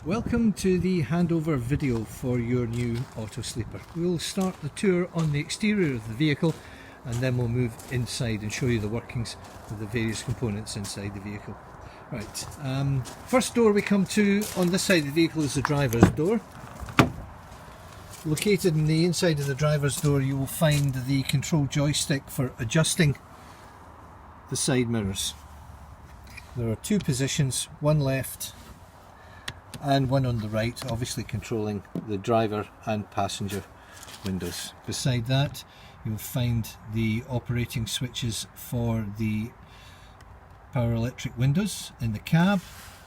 Welcome to the handover video for your new AutoSleeper. We'll start the tour on the exterior of the vehicle and then we'll move inside and show you the workings of the various components inside the vehicle. Right, first door we come to on this side of the vehicle is the driver's door. Located in the inside of the driver's door you will find the control joystick for adjusting the side mirrors. There are two positions, one left and one on the right, obviously controlling the driver and passenger windows. Beside that you'll find the operating switches for the power electric windows in the cab,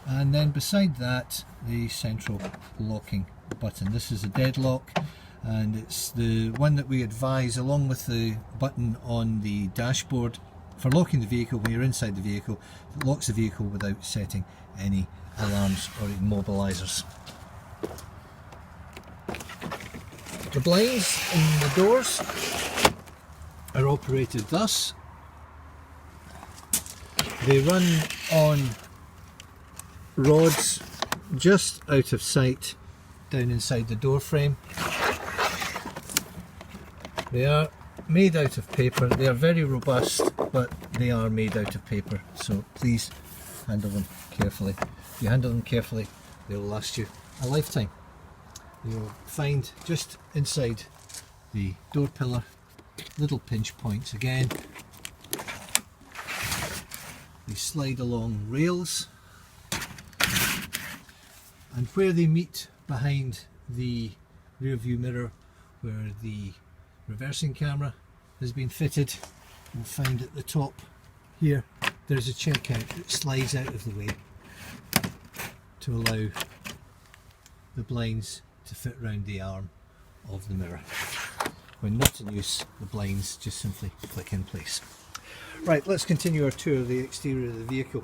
and then beside that the central locking button. This is a deadlock and it's the one that we advise along with the button on the dashboard for locking the vehicle when you're inside the vehicle. It locks the vehicle without setting any alarms or immobilizers. The blinds in the doors are operated thus. They run on rods just out of sight down inside the door frame. They are made out of paper. They are very robust, but they are made out of paper, so please handle them carefully. If you handle them carefully, they will last you a lifetime. You'll find just inside the door pillar little pinch points again. They slide along rails, and where they meet behind the rear view mirror where the reversing camera has been fitted, you'll find at the top here there's a checkout that slides out of the way to allow the blinds to fit round the arm of the mirror. When not in use, the blinds just simply click in place. Right, let's continue our tour of the exterior of the vehicle.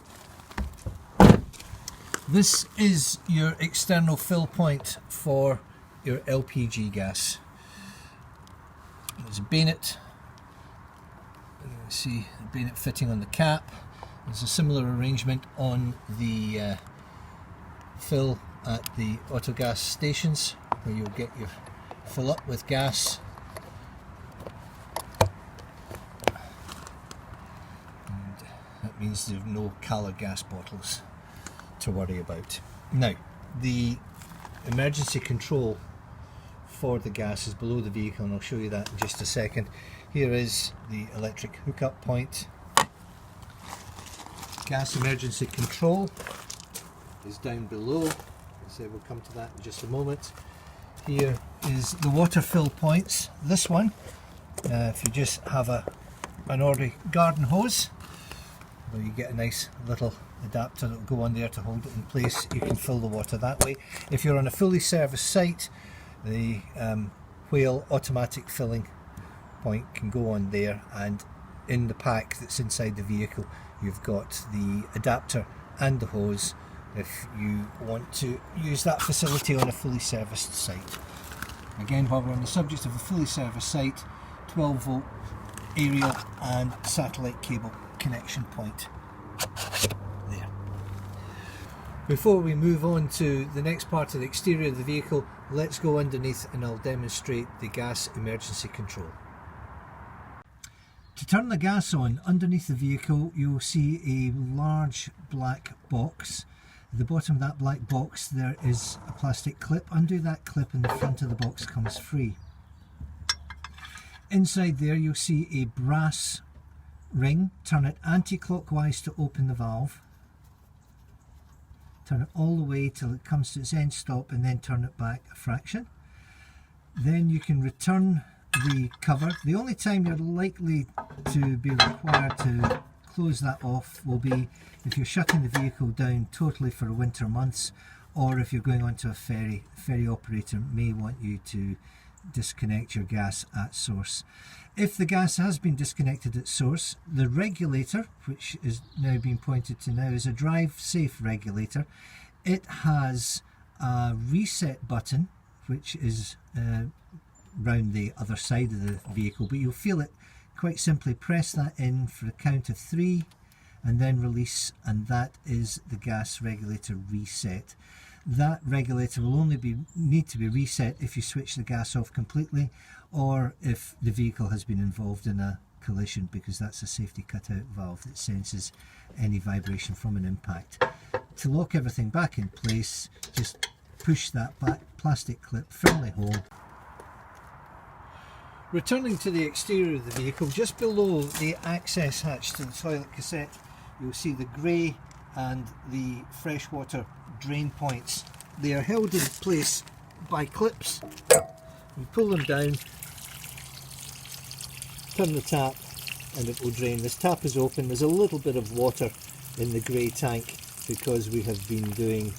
This is your external fill point for your LPG gas. There's a bayonet. You can see the bayonet fitting on the cap. There's a similar arrangement on the fill at the autogas stations where you'll get your fill up with gas. And that means there are no colour gas bottles to worry about. Now, the emergency control for the gas is below the vehicle, and I'll show you that in just a second. Here is the electric hookup point. Gas emergency control is down below. So we'll come to that in just a moment. Here is the water fill points. This one, if you just have an ordinary garden hose, where you get a nice little adapter that will go on there to hold it in place, you can fill the water that way. If you're on a fully serviced site, the whale automatic filling point can go on there, and in the pack that's inside the vehicle you've got the adapter and the hose if you want to use that facility on a fully serviced site. Again, while we're on the subject of a fully serviced site, 12 volt aerial and satellite cable connection point there. Before we move on to the next part of the exterior of the vehicle, let's go underneath and I'll demonstrate the gas emergency control. To turn the gas on, underneath the vehicle you'll see a large black box. At the bottom of that black box there is a plastic clip. Undo that clip and the front of the box comes free. Inside there you'll see a brass ring. Turn it anti-clockwise to open the valve. Turn it all the way till it comes to its end stop and then turn it back a fraction. Then you can return the cover. The only time you're likely to be required to close that off will be if you're shutting the vehicle down totally for winter months, or if you're going onto a ferry. The ferry operator may want you to disconnect your gas at source. If the gas has been disconnected at source, the regulator, which is now being pointed to now, is a drive safe regulator. It has a reset button which is round the other side of the vehicle, but you'll feel it quite simply press that in for a count of 3 and then release, and that is the gas regulator reset. That regulator will only need to be reset if you switch the gas off completely, or if the vehicle has been involved in a collision, because that's a safety cutout valve that senses any vibration from an impact. To lock everything back in place, just push that plastic clip firmly home. Returning to the exterior of the vehicle, just below the access hatch to the toilet cassette, you'll see the grey and the freshwater drain points. They are held in place by clips. You pull them down, turn the tap, and it will drain. This tap is open. There's a little bit of water in the grey tank because we have been doing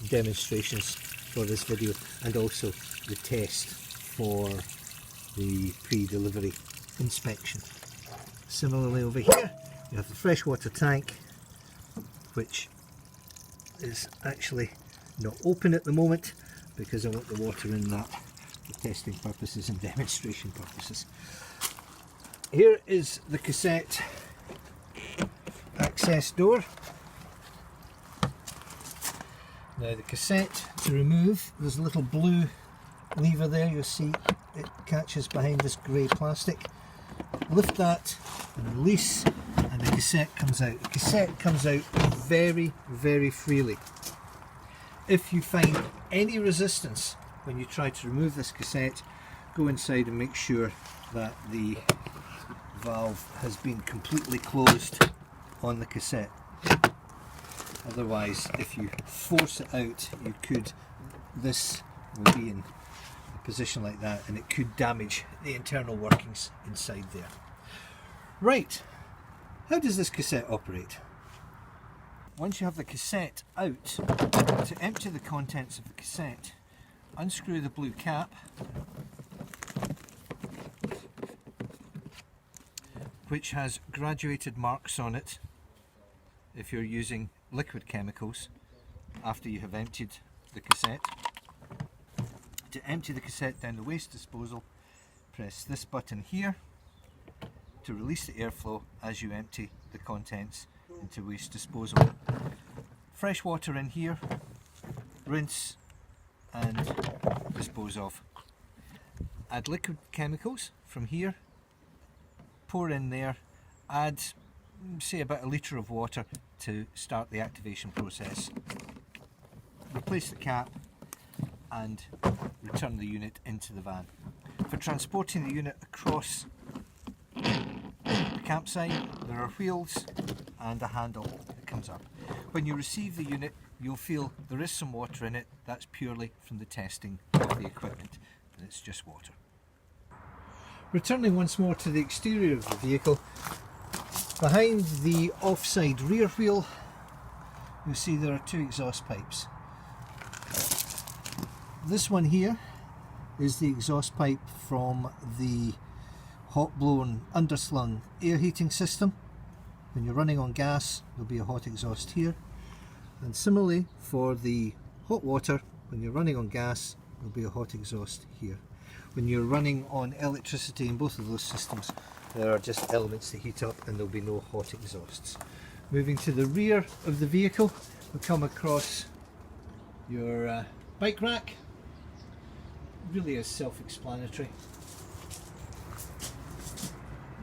demonstrations for this video, and also the test for the pre-delivery inspection. Similarly over here you have the freshwater tank, which is actually not open at the moment because I want the water in that for testing purposes and demonstration purposes. Here is the cassette access door. Now the cassette to remove, there's a little blue lever there, you'll see it catches behind this grey plastic. Lift that and release, and the cassette comes out. The cassette comes out very, very freely. If you find any resistance when you try to remove this cassette, go inside and make sure that the valve has been completely closed on the cassette. Otherwise, if you force it out, this will be in a position like that, and it could damage the internal workings inside there. Right, how does this cassette operate? Once you have the cassette out, to empty the contents of the cassette, unscrew the blue cap, which has graduated marks on it if you're using liquid chemicals after you have emptied the cassette. To empty the cassette down the waste disposal, press this button here to release the airflow as you empty the contents into waste disposal. Fresh water in here, rinse and dispose of. Add liquid chemicals from here, pour in there, add say about a litre of water to start the activation process. Replace the cap and return the unit into the van. For transporting the unit across the campsite, there are wheels and a handle that comes up. When you receive the unit, you'll feel there is some water in it. That's purely from the testing of the equipment, and it's just water. Returning once more to the exterior of the vehicle, behind the offside rear wheel, you'll see there are two exhaust pipes. This one here is the exhaust pipe from the hot blown underslung air heating system. When you're running on gas, there'll be a hot exhaust here, and similarly for the hot water, when you're running on gas, there'll be a hot exhaust here. When you're running on electricity in both of those systems, there are just elements to heat up and there'll be no hot exhausts. Moving to the rear of the vehicle, we come across your bike rack. Really is self-explanatory.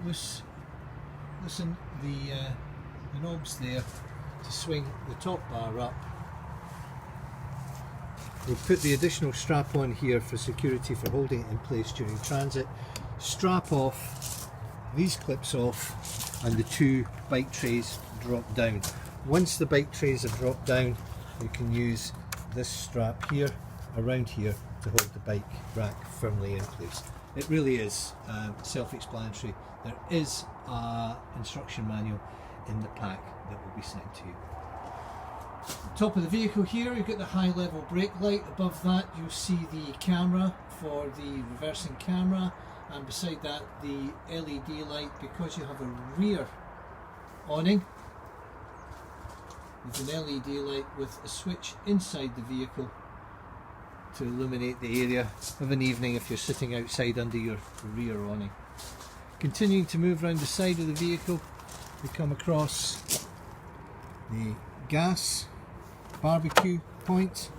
Loosen the knobs there to swing the top bar up. We'll put the additional strap on here for security, for holding it in place during transit. Strap off, these clips off, and the two bike trays drop down. Once the bike trays are dropped down, you can use this strap here, around here, to hold the bike rack firmly in place. It really is self-explanatory. There is an instruction manual in the pack that will be sent to you. Top of the vehicle here, you've got the high level brake light. Above that you'll see the camera for the reversing camera, and beside that the LED light, because you have a rear awning with an LED light with a switch inside the vehicle to illuminate the area of an evening if you're sitting outside under your rear awning. Continuing to move around the side of the vehicle, we come across the gas, barbecue point.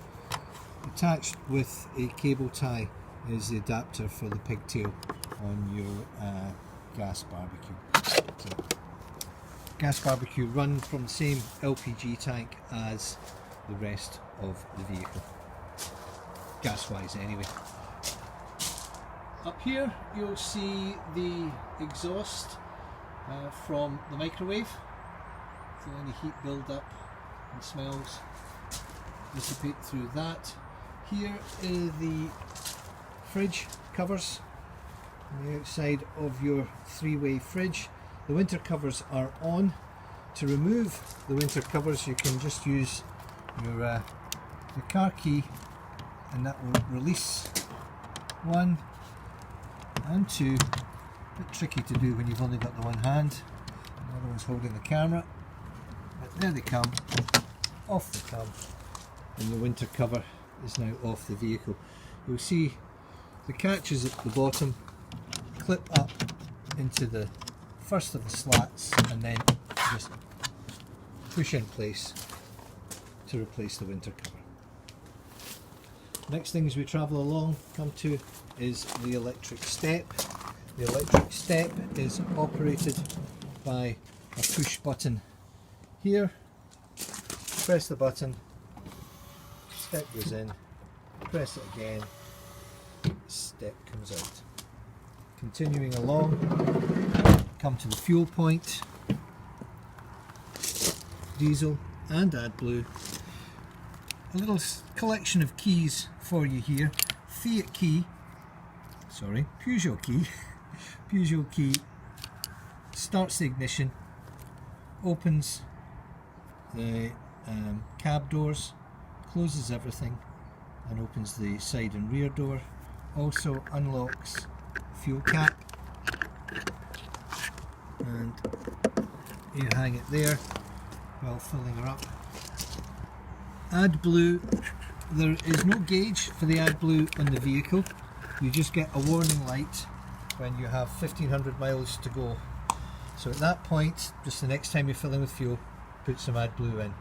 Attached with a cable tie is the adapter for the pigtail on your gas barbecue. So, gas barbecue run from the same LPG tank as the rest of the vehicle, gas wise anyway. Up here you'll see the exhaust from the microwave, so any heat build up and smells dissipate through that. Here is the fridge covers on the outside of your three-way fridge. The winter covers are on. To remove the winter covers you can just use your car key and that will release one and two. A bit tricky to do when you've only got the one hand, the other one's holding the camera, but there they come, off they come, and the winter cover is now off the vehicle. You'll see the catches at the bottom clip up into the first of the slats and then just push in place to replace the winter cover. Next thing as we travel along come to is the electric step. The electric step is operated by a push button here. Press the button, step goes in, press it again, step comes out. Continuing along, come to the fuel point, diesel and AdBlue. A little collection of keys for you here. Peugeot key. Peugeot key starts the ignition, opens the cab doors, closes everything and opens the side and rear door. Also unlocks fuel cap and you hang it there while filling her up. AdBlue, there is no gauge for the AdBlue on the vehicle. You just get a warning light when you have 1500 miles to go. So at that point, just the next time you're filling with fuel, put some AdBlue in.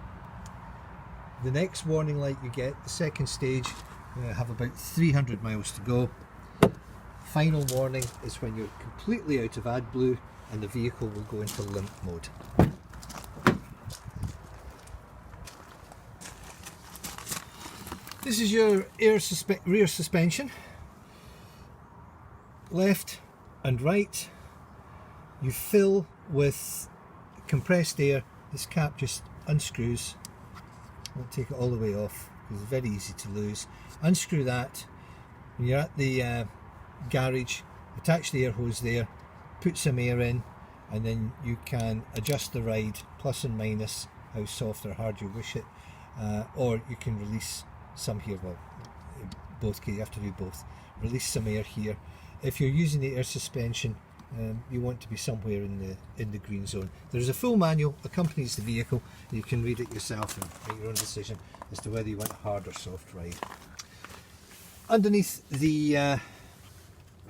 The next warning light you get, the second stage, you have about 300 miles to go. Final warning is when you're completely out of AdBlue and the vehicle will go into limp mode. This is your rear suspension, left and right. You fill with compressed air. This cap just unscrews. Won't take it all the way off because it's very easy to lose. Unscrew that. When you're at the garage, attach the air hose there, put some air in, and then you can adjust the ride plus and minus how soft or hard you wish it, or you can release some here. Well, both, you have to do both. Release some air here. If you're using the air suspension, you want to be somewhere in the green zone. There's a full manual accompanies the vehicle. You can read it yourself and make your own decision as to whether you want a hard or soft ride. Underneath the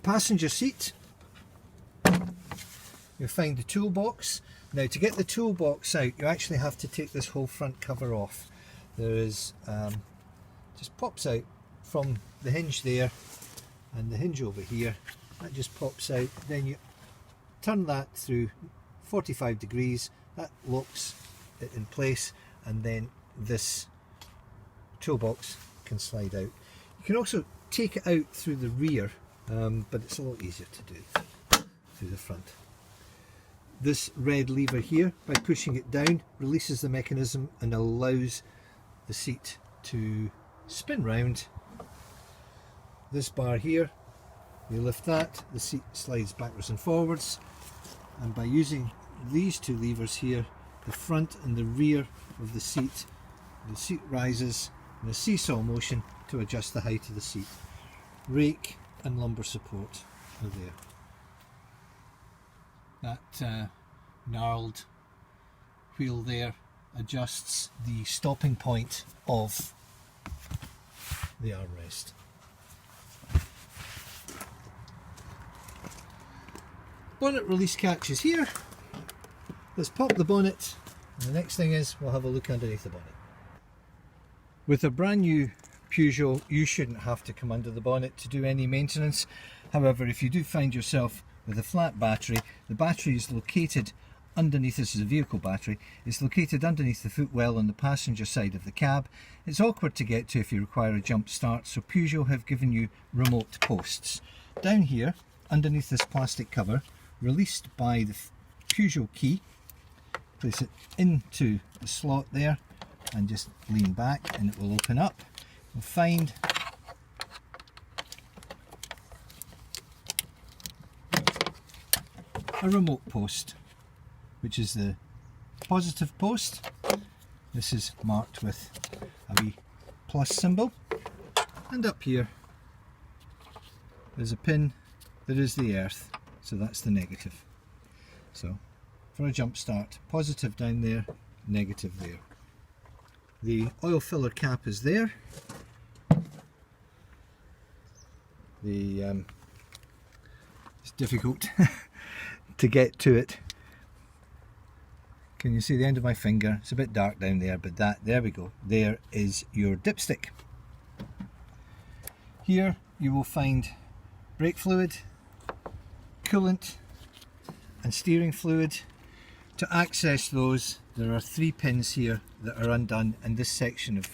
passenger seat you'll find the toolbox. Now to get the toolbox out you actually have to take this whole front cover off. There is just pops out from the hinge there and the hinge over here, that just pops out. Then you turn that through 45 degrees, that locks it in place, and then this toolbox can slide out. You can also take it out through the rear, but it's a lot easier to do through the front. This red lever here, by pushing it down, releases the mechanism and allows the seat to spin round. This bar here, you lift that, the seat slides backwards and forwards, and by using these two levers here, the front and the rear of the seat rises in a seesaw motion to adjust the height of the seat. Rake and lumbar support are there. That gnarled wheel there adjusts the stopping point of the armrest. Bonnet release catch is here. Let's pop the bonnet, and the next thing is we'll have a look underneath the bonnet. With a brand new Peugeot, you shouldn't have to come under the bonnet to do any maintenance. However, if you do find yourself with a flat battery, the battery is located underneath, this is a vehicle battery, it's located underneath the footwell on the passenger side of the cab. It's awkward to get to if you require a jump start, so Peugeot have given you remote posts. Down here, underneath this plastic cover, released by the Peugeot key, place it into the slot there and just lean back and it will open up. You'll find a remote post, which is the positive post. This is marked with a wee plus symbol, and up here there's a pin that is the earth, so that's the negative. So for a jump start, positive down there, negative there. The oil filler cap is there. It's difficult to get to it. Can you see the end of my finger? It's a bit dark down there, but there we go. There is your dipstick. Here you will find brake fluid, coolant and steering fluid. To access those, there are 3 pins here that are undone, and this section of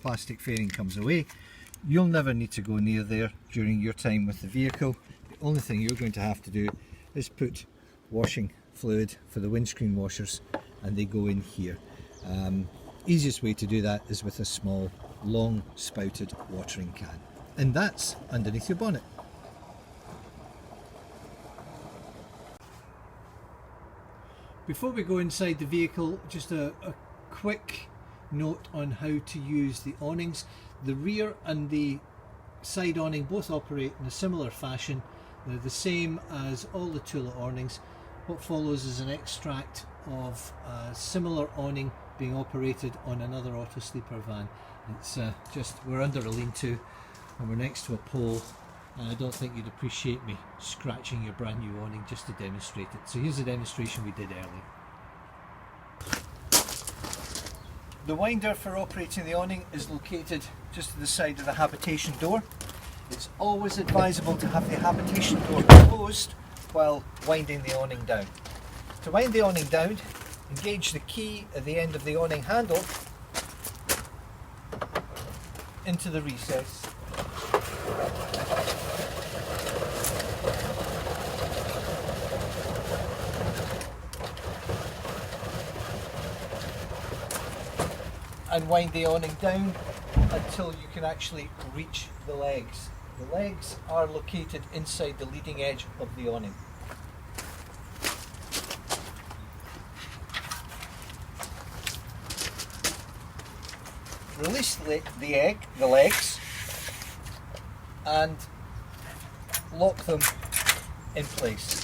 plastic fairing comes away. You'll never need to go near there during your time with the vehicle. The only thing you're going to have to do is put washing fluid for the windscreen washers, and they go in here. Easiest way to do that is with a small long spouted watering can, and that's underneath your bonnet. Before we go inside the vehicle, just a quick note on how to use the awnings. The rear and the side awning both operate in a similar fashion. They're the same as all the Tula awnings. What follows is an extract of a similar awning being operated on another AutoSleeper van. It's we're under a lean-to and we're next to a pole, and I don't think you'd appreciate me scratching your brand new awning just to demonstrate it. So here's a demonstration we did earlier. The winder for operating the awning is located just to the side of the habitation door. It's always advisable to have the habitation door closed while winding the awning down. To wind the awning down, engage the key at the end of the awning handle into the recess. And wind the awning down until you can actually reach the legs. The legs are located inside the leading edge of the awning. Release the legs and lock them in place.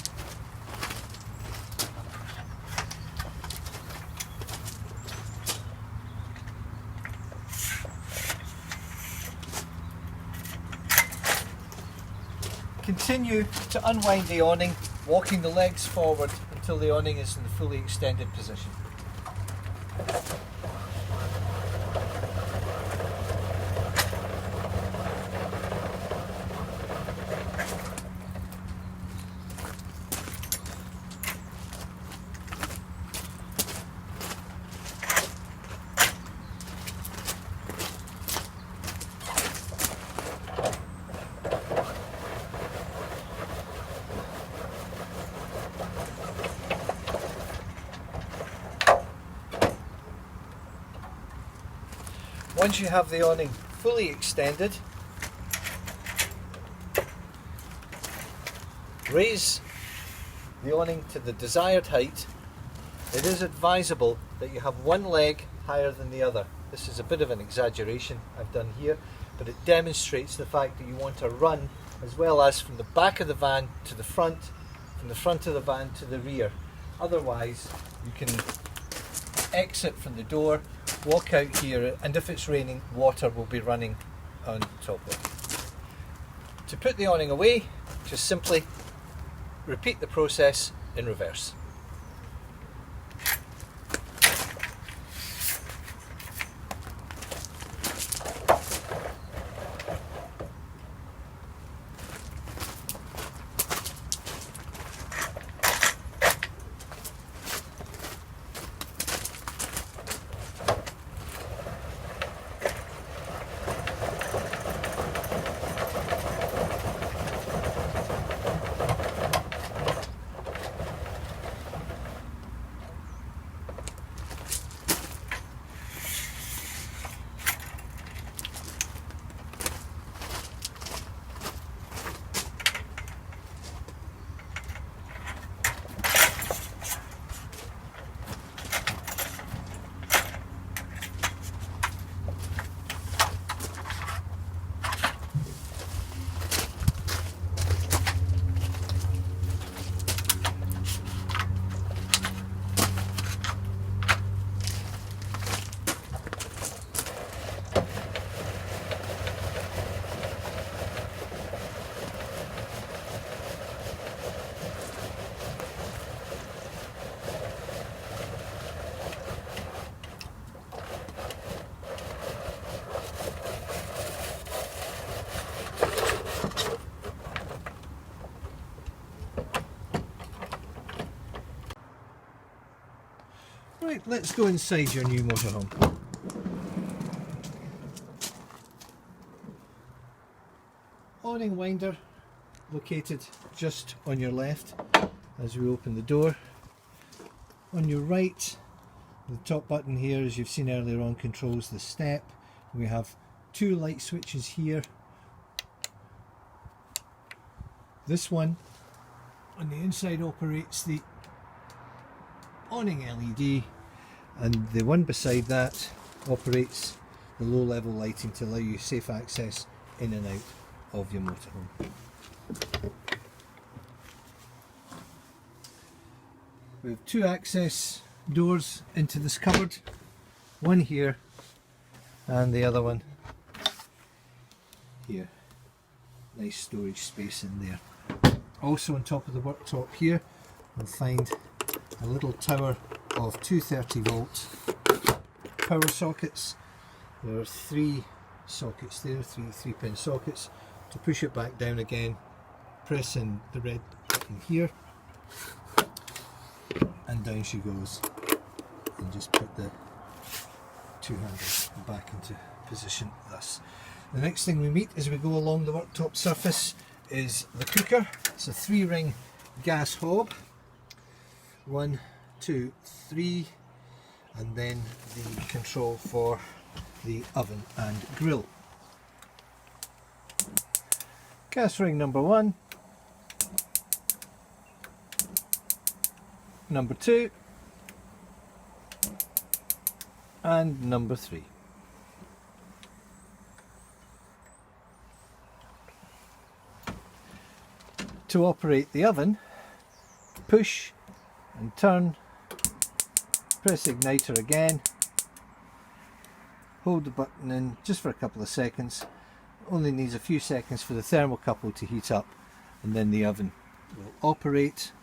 Continue to unwind the awning, walking the legs forward until the awning is in the fully extended position. Once you have the awning fully extended, raise the awning to the desired height. It is advisable that you have one leg higher than the other. This is a bit of an exaggeration I've done here, but it demonstrates the fact that you want to run as well as from the back of the van to the front, from the front of the van to the rear. Otherwise, you can exit from the door, walk out here, and if it's raining, water will be running on top of it. To put the awning away, just simply repeat the process in reverse. Right, let's go inside your new motorhome. Awning winder located just on your left as we open the door. On your right, the top button here, as you've seen earlier on, controls the step. We have two light switches here. This one on the inside operates the awning LED, and the one beside that operates the low level lighting to allow you safe access in and out of your motorhome. We have two access doors into this cupboard, one here and the other one here. Nice storage space in there. Also on top of the worktop here you'll find a little tower of 230 volt power sockets. There are three sockets there, three 3-pin sockets. To push it back down again, press in the red button here and down she goes, and just put the two handles back into position thus. The next thing we meet as we go along the worktop surface is the cooker. It's a 3-ring gas hob. 1, 2, 3, and then the control for the oven and grill. Gas ring number 1, number 2, and number 3. To operate the oven, push and turn, press igniter again, hold the button in just for a couple of seconds. Only needs a few seconds for the thermocouple to heat up, and then the oven will operate.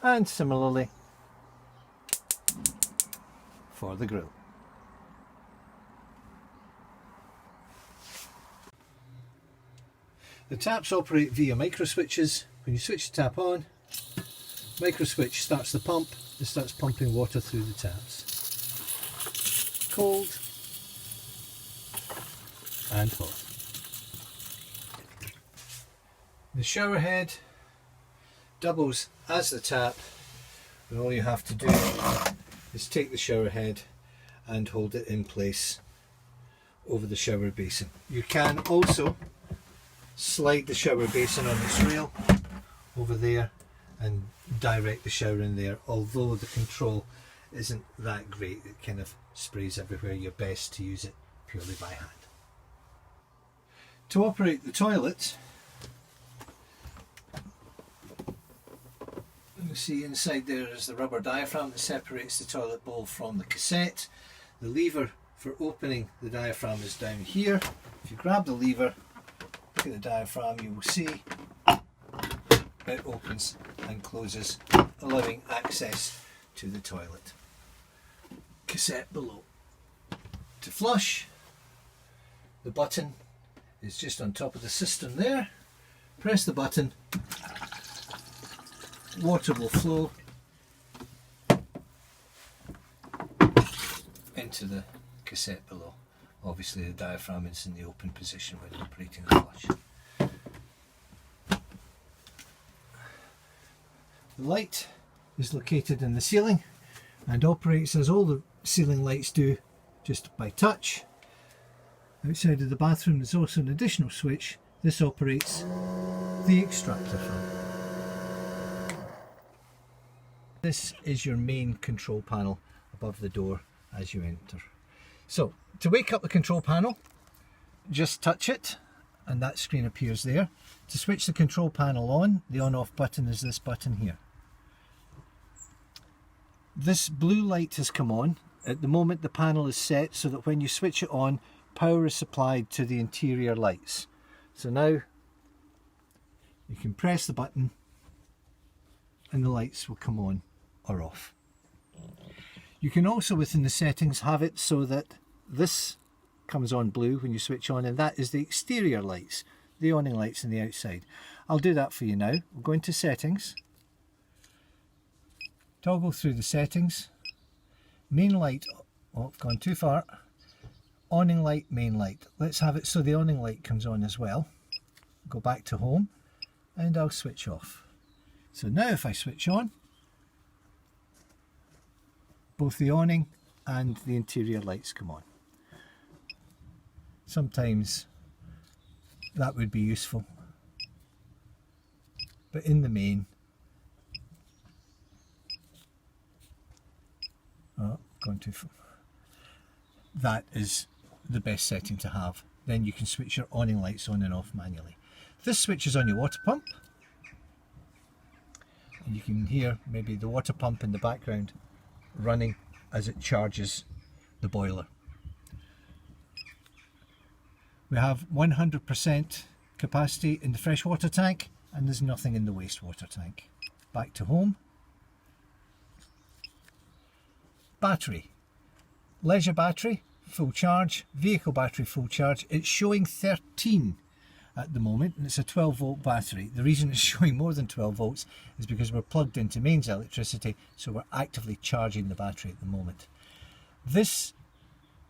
And similarly for the grill. The taps operate via micro switches. When you switch the tap on, micro switch starts the pump. It starts pumping water through the taps. Cold and hot. The shower head doubles as the tap, and all you have to do is take the shower head and hold it in place over the shower basin. You can also slide the shower basin on this rail over there and direct the shower in there, although the control isn't that great. It kind of sprays everywhere. You're best to use it purely by hand. To operate the toilet, you see inside there is the rubber diaphragm that separates the toilet bowl from the cassette. The lever for opening the diaphragm is down here. If you grab the lever, look at the diaphragm, you will see it opens and closes, allowing access to the toilet. Cassette below. To flush, the button is just on top of the cistern there. Press the button, water will flow into the cassette below. Obviously the diaphragm is in the open position when operating the flush. The light is located in the ceiling and operates as all the ceiling lights do, just by touch. Outside of the bathroom there's also an additional switch. This operates the extractor fan. This is your main control panel above the door as you enter. So to wake up the control panel, just touch it and that screen appears there. To switch the control panel on, the on-off button is this button here. This blue light has come on. At the moment the panel is set so that when you switch it on, power is supplied to the interior lights. So now you can press the button and the lights will come on or off. You can also within the settings have it so that this comes on blue when you switch on, and that is the exterior lights, the awning lights on the outside. I'll do that for you now. We'll go into settings, toggle through the settings, Main light, oh, I've gone too far. Awning light, main light. Let's have it so the awning light comes on as well. Go back to home and I'll switch off. So now if I switch on, both the awning and the interior lights come on. Sometimes that would be useful, but in the main, oh, gone too far. That is the best setting to have. Then you can switch your awning lights on and off manually. This switches on your water pump, and you can hear maybe the water pump in the background running as it charges the boiler. We have 100% capacity in the freshwater tank, and there's nothing in the wastewater tank. Back to home. Battery. Leisure battery, full charge. Vehicle battery, full charge. It's showing 13 at the moment, and it's a 12 volt battery. The reason it's showing more than 12 volts is because we're plugged into mains electricity, so we're actively charging the battery at the moment. This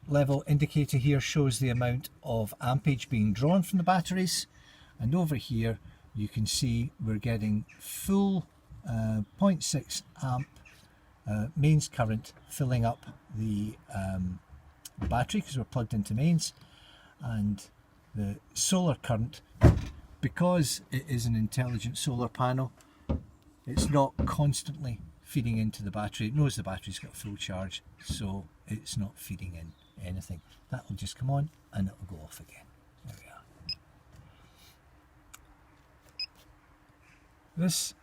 level indicator here shows the amount of ampage being drawn from the batteries, and over here you can see we're getting full 0.6 amp mains current filling up the battery because we're plugged into mains, and the solar current, because it is an intelligent solar panel, it's not constantly feeding into the battery. It knows the battery's got full charge, so it's not feeding in anything. That will just come on and it will go off again. There we are. This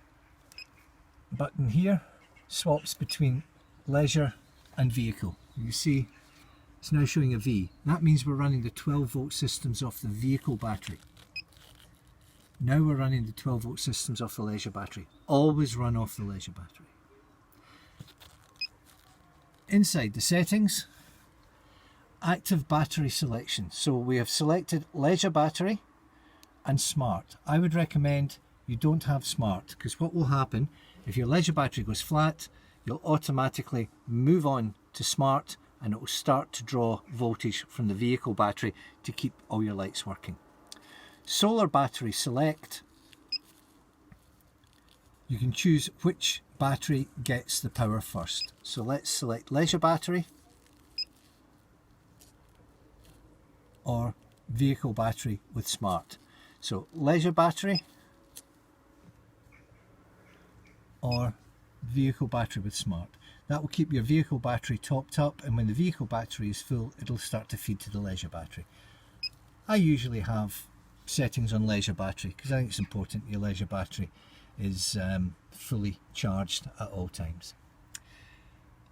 button here swaps between leisure and vehicle. You see it's now showing a V. That means we're running the 12 volt systems off the vehicle battery. Now we're running the 12 volt systems off the leisure battery. Always run off the leisure battery. Inside the settings, active battery selection. So we have selected leisure battery and smart. I would recommend you don't have smart, because what will happen if your leisure battery goes flat, you'll automatically move on to smart, and it will start to draw voltage from the vehicle battery to keep all your lights working. Solar battery select. You can choose which battery gets the power first. So let's select leisure battery or vehicle battery with smart. So leisure battery or vehicle battery with smart. That will keep your vehicle battery topped up, and when the vehicle battery is full, it'll start to feed to the leisure battery. I usually have settings on leisure battery because I think it's important your leisure battery is fully charged at all times.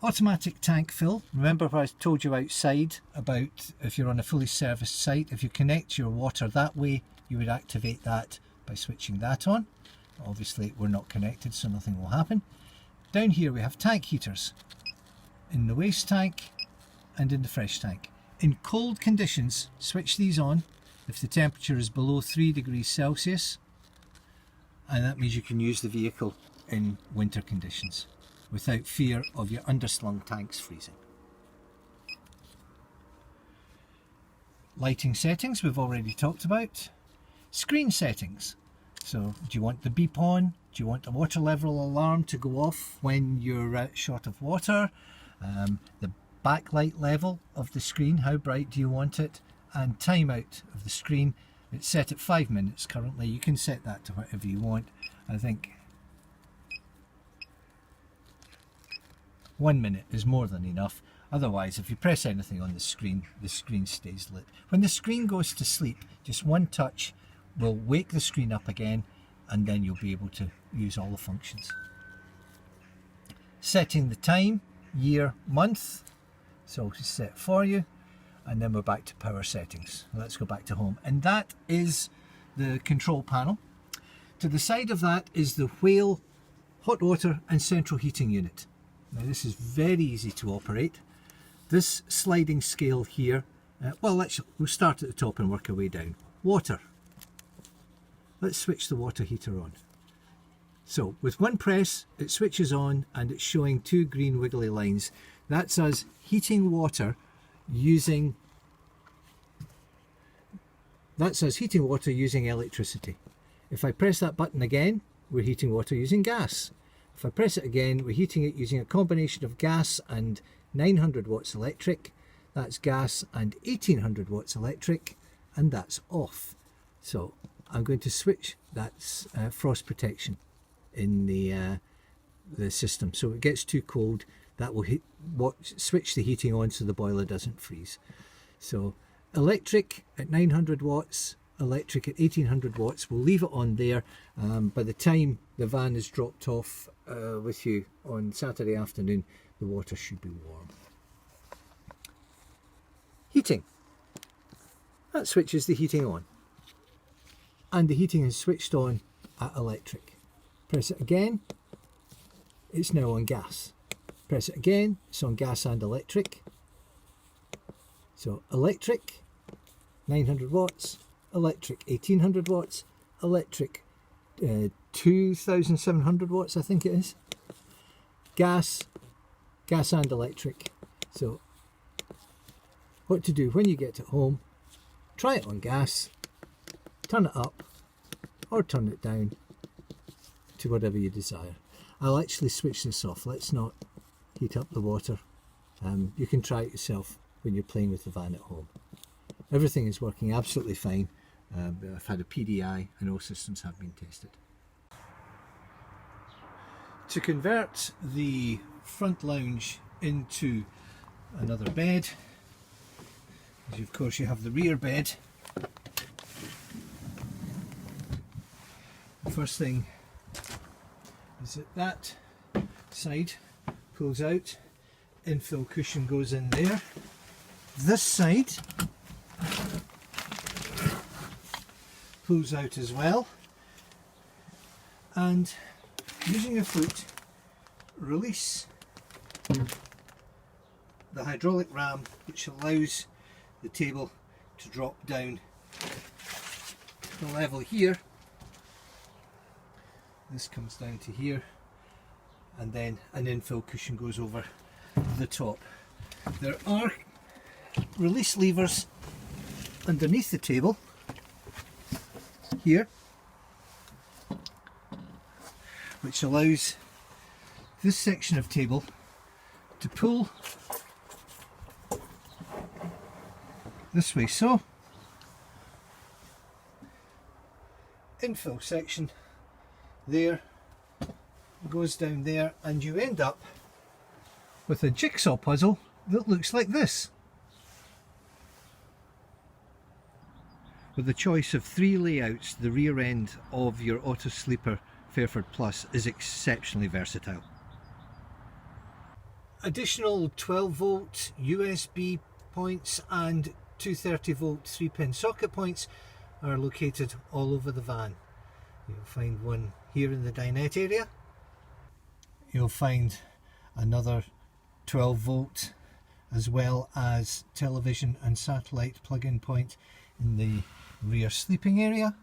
Automatic tank fill. Remember what I told you outside about if you're on a fully serviced site, if you connect your water that way, you would activate that by switching that on. Obviously we're not connected, so nothing will happen. Down here we have tank heaters in the waste tank and in the fresh tank. In cold conditions, switch these on if the temperature is below 3 degrees Celsius, and that means you can use the vehicle in winter conditions without fear of your underslung tanks freezing. Lighting settings we've already talked about. Screen settings. So do you want the beep on? Do you want the water level alarm to go off when you're short of water? The backlight level of the screen, how bright do you want it? And timeout of the screen, it's set at 5 minutes currently. You can set that to whatever you want. I think 1 minute is more than enough. Otherwise, if you press anything on the screen stays lit. When the screen goes to sleep, just one touch will wake the screen up again, and then you'll be able to use all the functions. Setting the time, year, month, so it's set for you, and then we're back to power settings. Let's go back to home, and that is the control panel. To the side of that is the Whale hot water and central heating unit. Now this is very easy to operate. This sliding scale here, we'll start at the top and work our way down. Water. Let's switch the water heater on. So with one press it switches on and it's showing 2 green wiggly lines. That's us heating water using electricity. If I press that button again, we're heating water using gas. If I press it again, we're heating it using a combination of gas and 900 watts electric. That's gas and 1800 watts electric, and that's off. So I'm going to switch. That's frost protection in the system. So if it gets too cold, that will switch the heating on so the boiler doesn't freeze. So electric at 900 watts, electric at 1800 watts. We'll leave it on there. By the time the van is dropped off with you on Saturday afternoon, the water should be warm. Heating. That switches the heating on. And the heating is switched on at electric. Press it again, it's now on gas. Press it again, it's on gas and electric. So electric, 900 watts, electric 1800 watts, electric 2700 watts I think it is. Gas and electric. So what to do when you get it home, try it on gas, turn it up or turn it down to whatever you desire. I'll actually switch this off. Let's not heat up the water. You can try it yourself when you're playing with the van at home. Everything is working absolutely fine. I've had a PDI and all systems have been tested. To convert the front lounge into another bed, of course you have the rear bed. The first thing is that side pulls out, infill cushion goes in there. This side pulls out as well, and using a foot, release the hydraulic ram, which allows the table to drop down to the level here. This comes down to here, and then an infill cushion goes over the top. There are release levers underneath the table here, which allows this section of table to pull this way. So, infill section there goes down there, and you end up with a jigsaw puzzle that looks like this, with the choice of 3 layouts. The rear end of your AutoSleeper Fairford Plus is exceptionally versatile. Additional 12 volt USB points and 230 volt 3-pin socket points are located all over the van. You'll find one here in the dinette area. You'll find another 12 volt as well as television and satellite plug-in point in the rear sleeping area,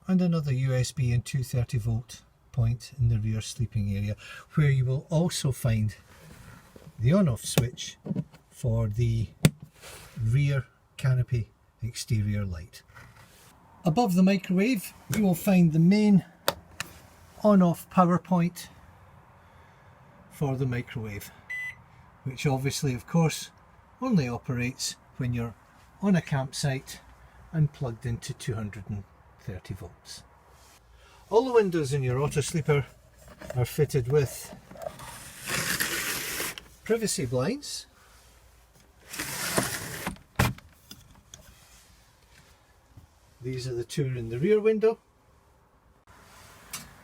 and another USB and 230 volt point in the rear sleeping area, where you will also find the on-off switch for the rear canopy exterior light. Above the microwave you will find the main on-off power point for the microwave, which obviously of course only operates when you're on a campsite and plugged into 230 volts. All the windows in your AutoSleeper are fitted with privacy blinds. These are the two in the rear window,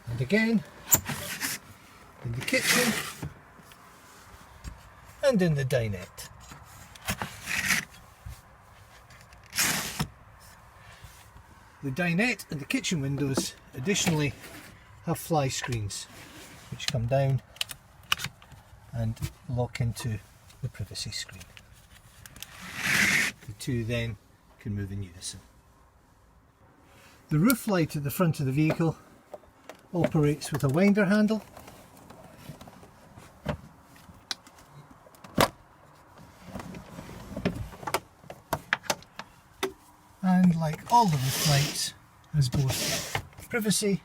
and again in the kitchen and in the dinette. The dinette and the kitchen windows additionally have fly screens which come down and lock into the privacy screen. The two then can move in unison. The roof light at the front of the vehicle operates with a winder handle. and like all the roof lights, has both privacy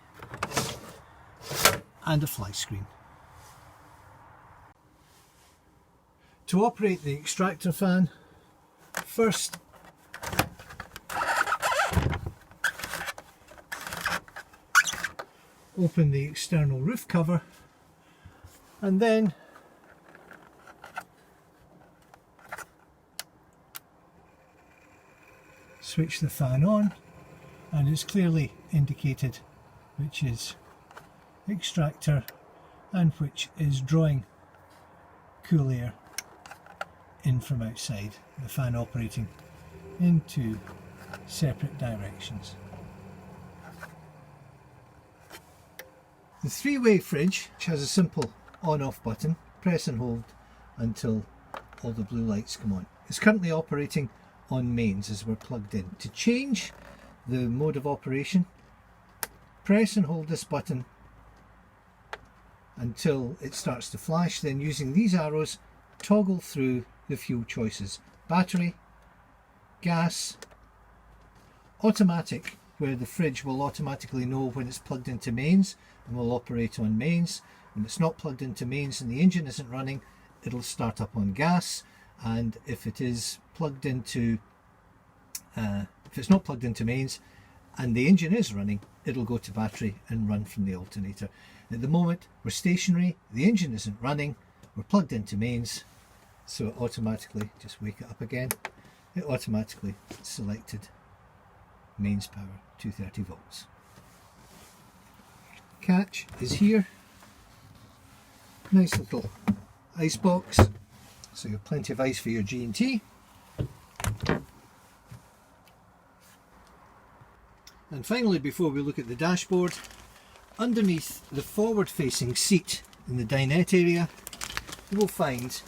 and a fly screen. To operate the extractor fan, first open the external roof cover and then switch the fan on, and it's clearly indicated which is extractor and which is drawing cool air in from outside, the fan operating in two separate directions. The three-way fridge, which has a simple on-off button, press and hold until all the blue lights come on. It's currently operating on mains as we're plugged in. To change the mode of operation, press and hold this button until it starts to flash, then using these arrows toggle through the fuel choices: battery, gas, automatic, where the fridge will automatically know when it's plugged into mains and will operate on mains. When it's not plugged into mains and the engine isn't running, it'll start up on gas, and if it is plugged into if it's not plugged into mains and the engine is running, it'll go to battery and run from the alternator. At the moment we're stationary, the engine isn't running, we're plugged into mains, so it automatically, just wake it up again, it automatically selected mains power 230 volts. Catch is here, nice little ice box, so you have plenty of ice for your G&T. And finally, before we look at the dashboard, underneath the forward facing seat in the dinette area you will find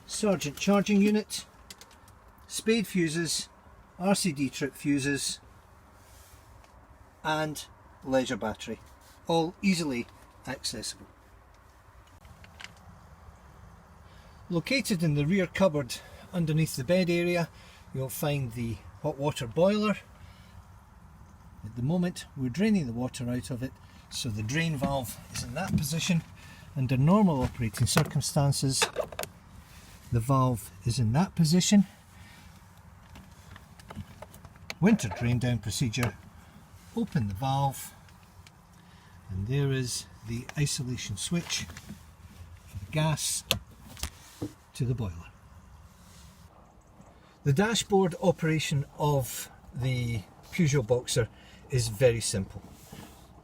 Sargent charging unit, spade fuses, RCD trip fuses and leisure battery, all easily accessible. Located in the rear cupboard underneath the bed area you'll find the hot water boiler. At the moment we're draining the water out of it, so the drain valve is in that position. Under normal operating circumstances the valve is in that position. Winter drain down procedure, open the valve and there is the isolation switch for the gas to the boiler. The dashboard operation of the Peugeot Boxer is very simple.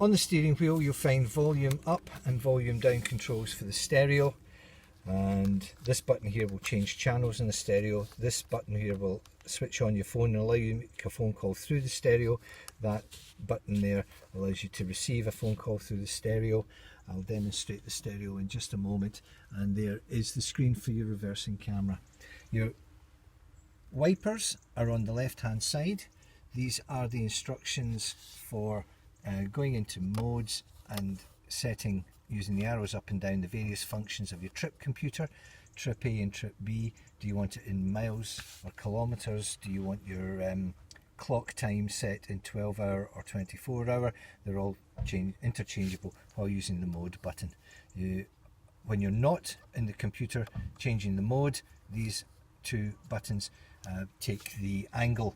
On the steering wheel you'll find volume up and volume down controls for the stereo, and this button here will change channels in the stereo. This button here will switch on your phone and allow you to make a phone call through the stereo. That button there allows you to receive a phone call through the stereo. I'll demonstrate the stereo in just a moment, and there is the screen for your reversing camera. Your wipers are on the left hand side. These are the instructions for going into modes and setting, using the arrows up and down, the various functions of your trip computer. Trip A and Trip B, do you want it in miles or kilometres? Do you want your clock time set in 12 hour or 24 hour? They're all interchangeable while using the mode button. When you're not in the computer changing the mode, these two buttons take the angle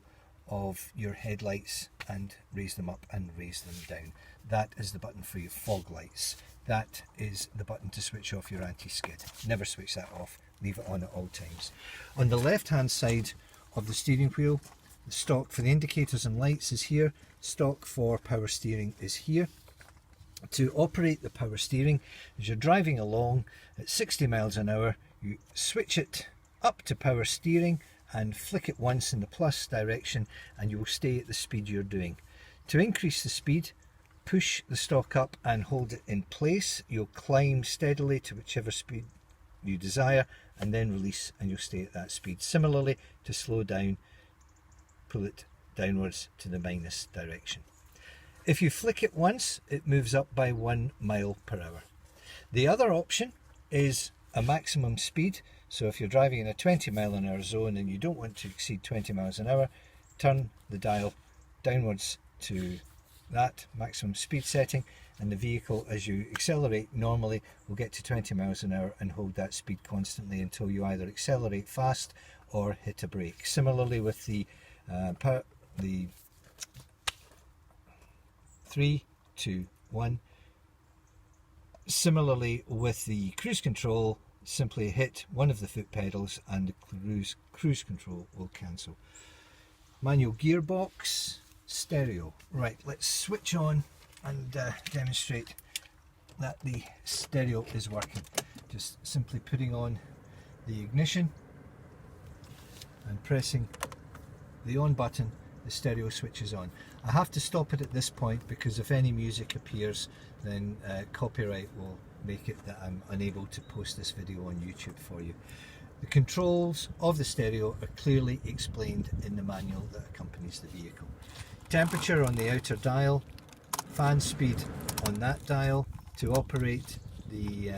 of your headlights and raise them up and raise them down. That is the button for your fog lights. That is the button to switch off your anti-skid. Never switch that off, leave it on at all times. On the left hand side of the steering wheel, the stock for the indicators and lights is here, stock for power steering is here. To operate the power steering, as you're driving along at 60 miles an hour, you switch it up to power steering and flick it once in the plus direction and you will stay at the speed you're doing. To increase the speed, push the stock up and hold it in place. You'll climb steadily to whichever speed you desire and then release and you'll stay at that speed. Similarly, to slow down, pull it downwards to the minus direction. If you flick it once, it moves up by 1 mile per hour. The other option is a maximum speed. So if you're driving in a 20 mile an hour zone and you don't want to exceed 20 miles an hour, turn the dial downwards to that maximum speed setting, and the vehicle, as you accelerate normally, will get to 20 miles an hour and hold that speed constantly until you either accelerate fast or hit a brake. Similarly with the 3, 2, 1. Similarly with the cruise control, simply hit one of the foot pedals and the cruise control will cancel. Manual gearbox, stereo. Right, let's switch on and demonstrate that the stereo is working. Just simply putting on the ignition and pressing the on button, the stereo switches on. I have to stop it at this point because if any music appears, then copyright will make it that I'm unable to post this video on YouTube for you. The controls of the stereo are clearly explained in the manual that accompanies the vehicle. Temperature on the outer dial, fan speed on that dial. To operate the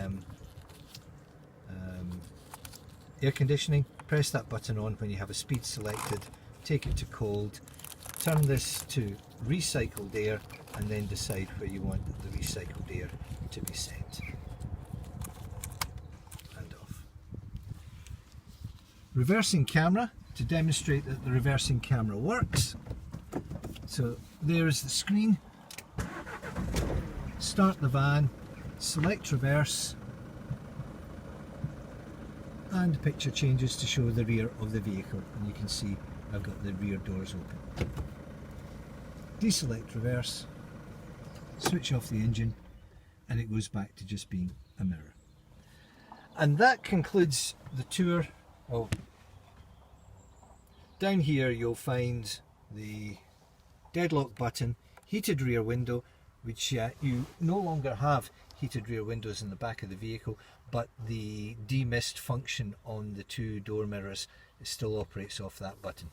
air conditioning, press that button on when you have a speed selected, take it to cold, turn this to recycled air, and then decide where you want the recycled air to be sent. And off. Reversing camera, to demonstrate that the reversing camera works. So there's the screen. Start the van, select reverse, and the picture changes to show the rear of the vehicle, and you can see I've got the rear doors open. Deselect reverse, switch off the engine, and it goes back to just being a mirror. And that concludes the tour. Oh, down here you'll find the deadlock button, heated rear window, which you no longer have heated rear windows in the back of the vehicle, but the demist function on the two door mirrors still operates off that button.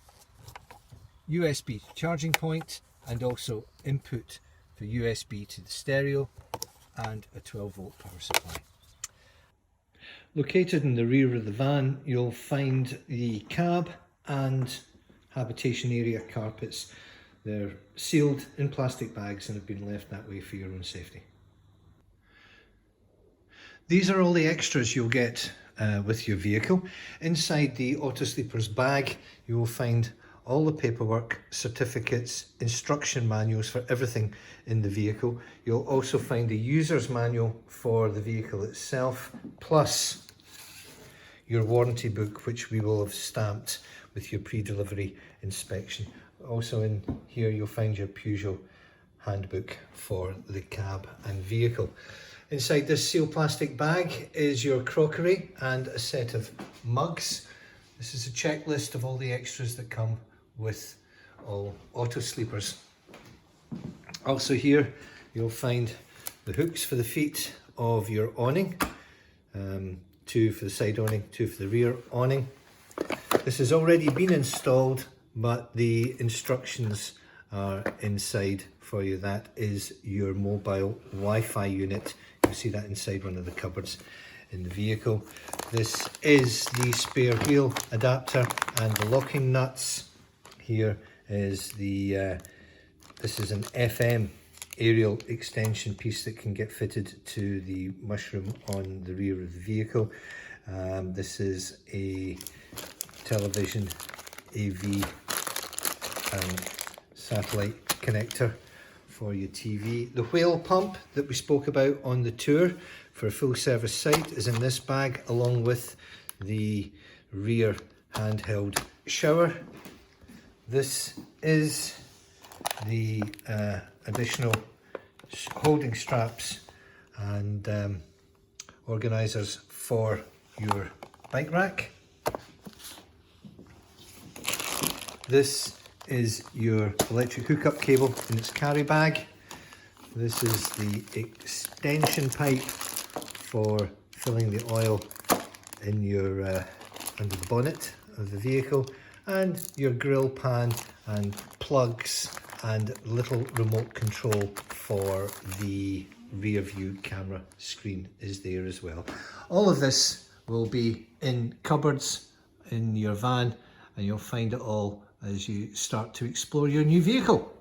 USB charging point, and also input for USB to the stereo, and a 12-volt power supply. Located in the rear of the van, you'll find the cab and habitation area carpets. They're sealed in plastic bags and have been left that way for your own safety. These are all the extras you'll get with your vehicle. Inside the AutoSleeper's bag, you will find all the paperwork, certificates, instruction manuals for everything in the vehicle. You'll also find a user's manual for the vehicle itself, plus your warranty book, which we will have stamped with your pre-delivery inspection. Also in here you'll find your Peugeot handbook for the cab and vehicle. Inside this sealed plastic bag is your crockery and a set of mugs. This is a checklist of all the extras that come with all AutoSleepers. Also here you'll find the hooks for the feet of your awning, 2 for the side awning, 2 for the rear awning. This has already been installed, but the instructions are inside for you. That is your mobile Wi-Fi unit. You'll see that inside one of the cupboards in the vehicle. This is the spare wheel adapter and the locking nuts. Here is the this is an FM aerial extension piece that can get fitted to the mushroom on the rear of the vehicle. This is a television, AV and satellite connector for your TV. The whale pump that we spoke about on the tour for a full service site is in this bag, along with the rear handheld shower. This is the additional holding straps and organisers for your bike rack. This is your electric hookup cable in its carry bag. This is the extension pipe for filling the oil in your under the bonnet of the vehicle, and your grill pan and plugs and little remote control for the rear view camera screen is there as well. All of this will be in cupboards in your van, and you'll find it all as you start to explore your new vehicle.